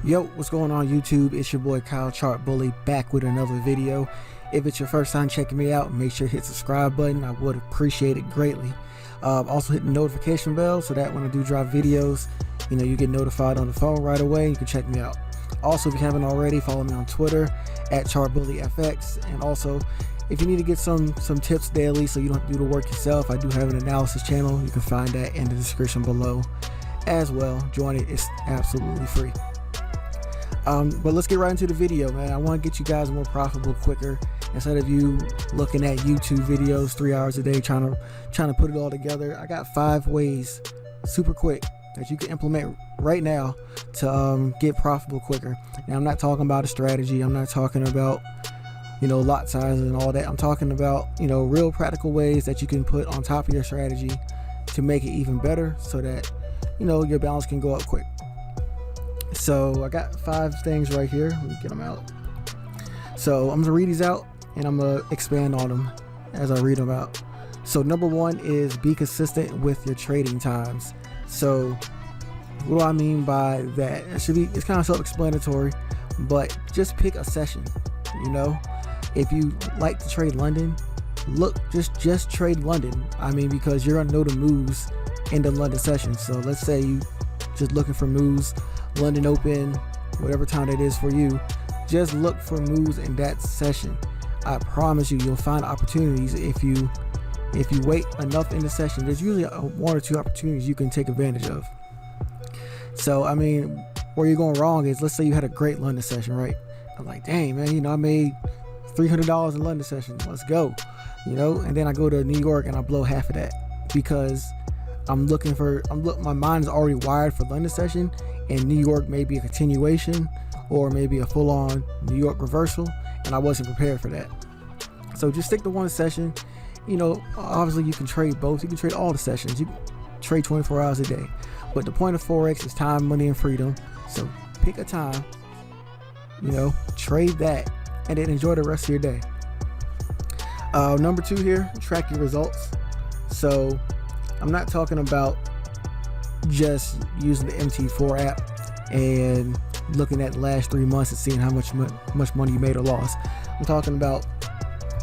Yo, what's going on YouTube? It's your boy Kyle Chartbully back with another video. If it's your first time checking me out, make sure to hit the subscribe button. I would appreciate it greatly. Also hit the notification bell so that when I do drop videos, you get notified on the phone right away. You can check me out. Also, if you haven't already, follow me on Twitter at Chartbullyfx. And also, if you need to get some tips daily so you don't have to do the work yourself, I do have an analysis channel. You can find that in the description below as well. Join it, it's absolutely free. But let's get right into the video, man. I want to get you guys more profitable quicker instead of you looking at YouTube videos 3 hours a day trying to put it all together. I got 5 ways super quick that you can implement right now to get profitable quicker. Now, I'm not talking about a strategy. I'm not talking about lot sizes and all that. I'm talking about real practical ways that you can put on top of your strategy to make it even better so that your balance can go up quick. So I got 5 things right here. Let me get them out. So I'm gonna read these out and I'm gonna expand on them as I read them out. So number 1 is be consistent with your trading times. So what do I mean by that? It's kind of self-explanatory, but just pick a session. If you like to trade London, just trade London. I mean, because you're gonna know the moves in the London session. So let's say you just looking for moves London Open, whatever time it is for you, just look for moves in that session. I promise you'll find opportunities if you wait enough in the session. There's usually 1 or 2 opportunities you can take advantage of. So I mean, where you're going wrong is, let's say you had a great London session, right? I'm like, dang man, I made $300 in London session, let's go. And then I go to New York and I blow half of that because my mind is already wired for London session, and New York may be a continuation or maybe a full-on New York reversal, and I wasn't prepared for that. So just stick to one session. Obviously you can trade both. You can trade all the sessions. You can trade 24 hours a day. But the point of Forex is time, money, and freedom. So pick a time, trade that, and then enjoy the rest of your day. Number 2 here, track your results. So I'm not talking about just using the MT4 app and looking at the last 3 months and seeing how much money you made or lost. I'm talking about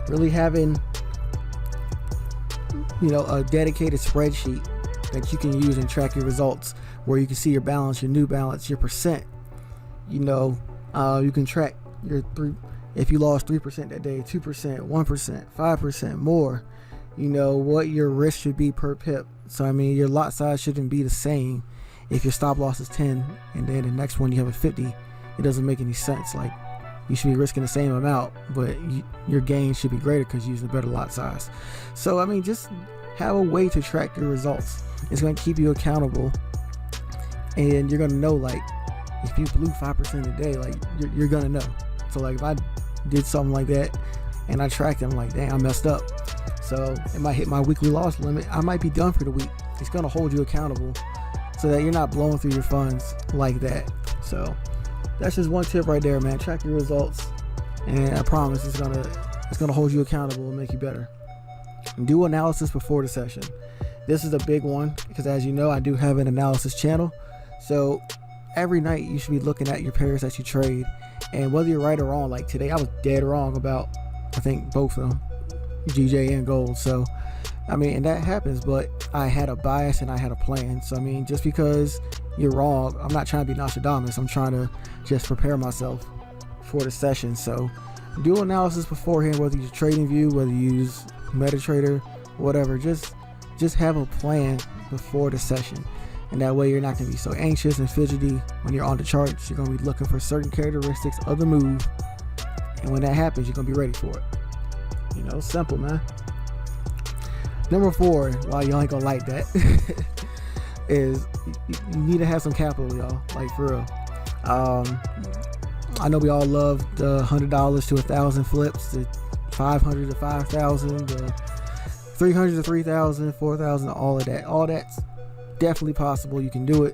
really having a dedicated spreadsheet that you can use and track your results, where you can see your balance, your new balance, your percent. You can track if you lost 3% that day, 2%, 1%, 5% more. What your risk should be per pip. So I mean, your lot size shouldn't be the same. If your stop loss is 10 and then the next one you have a 50, it doesn't make any sense. Like, you should be risking the same amount, but your gain should be greater because you're using a better lot size. So I mean, just have a way to track your results. It's going to keep you accountable, and you're going to know, like, if you blew 5% a day, like, you're going to know. So like, if I did something like that and I tracked it, I'm like, dang, I messed up. So it might hit my weekly loss limit. I might be done for the week. It's going to hold you accountable so that you're not blowing through your funds like that. So that's just one tip right there, man. Track your results, and I promise it's gonna hold you accountable and make you better. Do analysis before the session. This is a big one because, as you know, I do have an analysis channel. So every night you should be looking at your pairs that you trade, and whether you're right or wrong. Like today, I was dead wrong about, I think, both of them, GJ and gold. So I mean, and that happens, but I had a bias and I had a plan. So I mean, just because you're wrong, I'm not trying to be Nostradamus. I'm trying to just prepare myself for the session. So do analysis beforehand, whether you use TradingView, whether you use MetaTrader, whatever. Just have a plan before the session, and that way you're not going to be so anxious and fidgety when you're on the charts. You're going to be looking for certain characteristics of the move, and when that happens, you're going to be ready for it. Simple, man. Number 4, while y'all ain't gonna like that, is you need to have some capital, y'all. Like, for real. I know we all love the $100 to 1,000 flips, the 500 to 5,000, the 300 to 3,000, 4,000, all of that. All that's definitely possible. You can do it.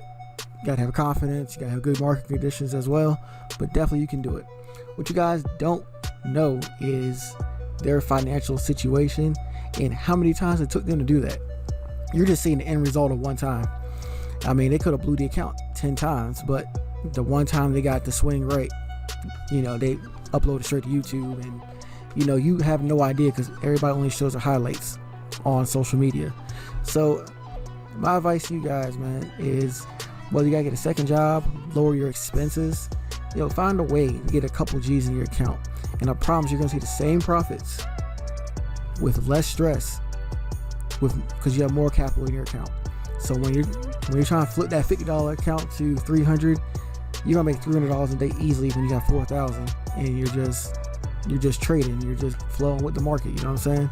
You gotta have confidence. You gotta have good market conditions as well. But definitely you can do it. What you guys don't know is their financial situation and how many times it took them to do that. You're just seeing the end result of one time. I mean, they could have blew the account 10 times, but the one time they got the swing right, you know, they upload it straight to YouTube, and you know, you have no idea because everybody only shows the highlights on social media. So my advice to you guys, man, is whether you gotta get a second job, lower your expenses, you know, find a way to get a couple G's in your account, and I promise you're gonna see the same profits with less stress, because you have more capital in your account. So when you're trying to flip that $50 account to $300, you're gonna make $300 a day easily when you got 4,000, and you're just trading, you're just flowing with the market. You know what I'm saying?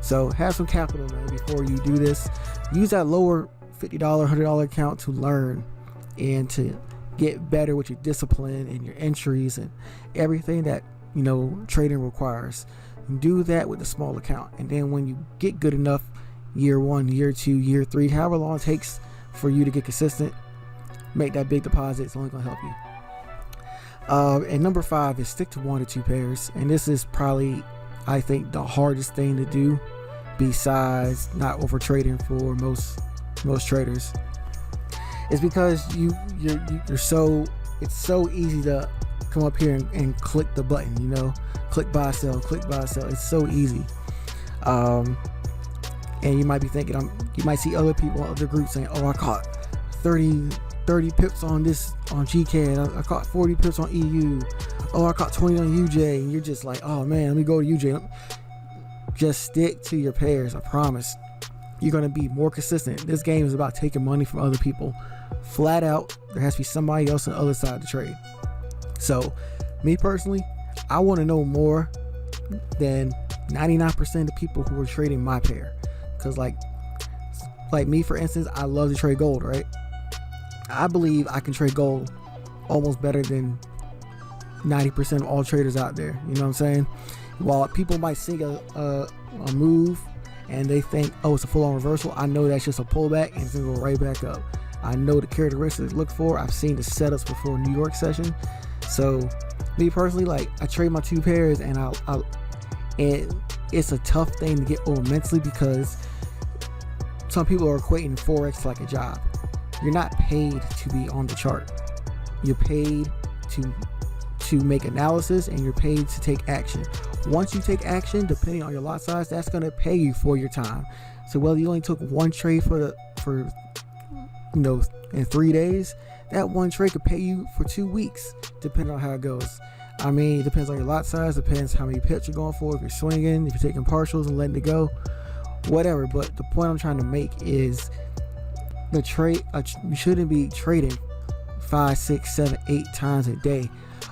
So have some capital, man, before you do this. Use that lower $50, $100 account to learn and to get better with your discipline and your entries and everything that, you know, trading requires. Do that with a small account, and then when you get good enough, year 1, year 2, year 3, however long it takes for you to get consistent, make that big deposit. It's only gonna help you. And number 5 is stick to 1 to 2 pairs, and this is probably, I think, the hardest thing to do, besides not over trading for most traders. It's because you're so, it's so easy to come up here and click the button, you know, click buy sell, click buy sell. It's so easy. And you might be thinking, you might see other people, other groups saying, oh, I caught 30 pips on this, on GK, and I caught 40 pips on EU. Oh, I caught 20 on UJ. And you're just like, oh man, let me go to UJ. Just stick to your pairs. I promise you're going to be more consistent. This game is about taking money from other people. Flat out, there has to be somebody else on the other side of the trade. So me personally, I want to know more than 99% of the people who are trading my pair. Because like me, for instance, I love to trade gold, right? I believe I can trade gold almost better than 90% of all traders out there. You know what I'm saying? While people might see a move and they think, oh, it's a full-on reversal, I know that's just a pullback and it's gonna go right back up. I know the characteristics to look for. I've seen the setups before New York session. So me personally, like, I trade my 2 pairs, and and it's a tough thing to get over mentally, because some people are equating Forex to like a job. You're not paid to be on the chart. You're paid to make analysis, and you're paid to take action. Once you take action, depending on your lot size, that's going to pay you for your time. So whether you only took 1 trade for you know, in 3 days, that 1 trade could pay you for 2 weeks, depending on how it goes. I mean, it depends on your lot size, depends how many pips you're going for, if you're swinging, if you're taking partials and letting it go, whatever. But the point I'm trying to make is the trade, you shouldn't be trading 5, 6, 7, 8 times a day,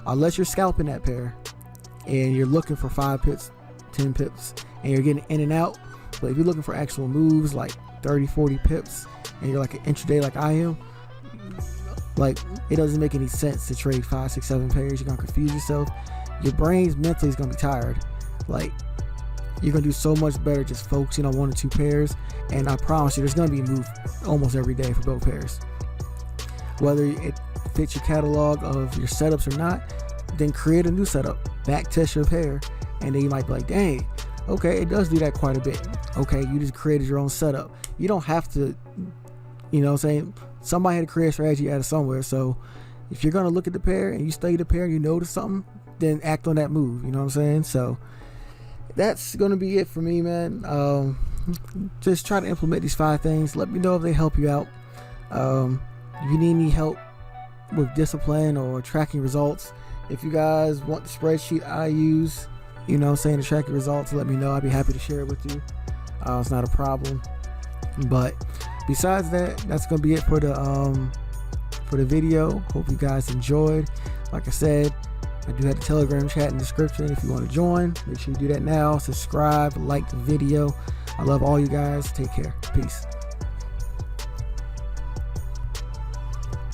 unless you're scalping that pair and you're looking for 5 pips, 10 pips, and you're getting in and out. But if you're looking for actual moves like 30, 40 pips, and you're like an intraday like I am, like, it doesn't make any sense to trade 5, 6, 7 pairs. You're gonna confuse yourself. Your brain's mentally is gonna be tired. Like, you're gonna do so much better just focusing on 1 or 2 pairs. And I promise you, there's gonna be a move almost every day for both pairs. Whether it fits your catalog of your setups or not, then create a new setup, back test your pair, and then you might be like, dang, okay, it does do that quite a bit. Okay, you just created your own setup. You don't have to, you know what I'm saying? Somebody had to create a strategy out of somewhere. So if you're going to look at the pair and you study the pair and you notice something, then act on that move. You know what I'm saying? So that's going to be it for me, man. Just try to implement these 5 things. Let me know if they help you out. If you need any help with discipline or tracking results, if you guys want the spreadsheet I use, you know what I'm saying, to track your results, let me know. I'd be happy to share it with you. It's not a problem. But besides that, that's gonna be it for the video. Hope you guys enjoyed. Like I said, I do have the Telegram chat in the description if you want to join. Make sure you do that now. Subscribe, like the video. I love all you guys. Take care. Peace.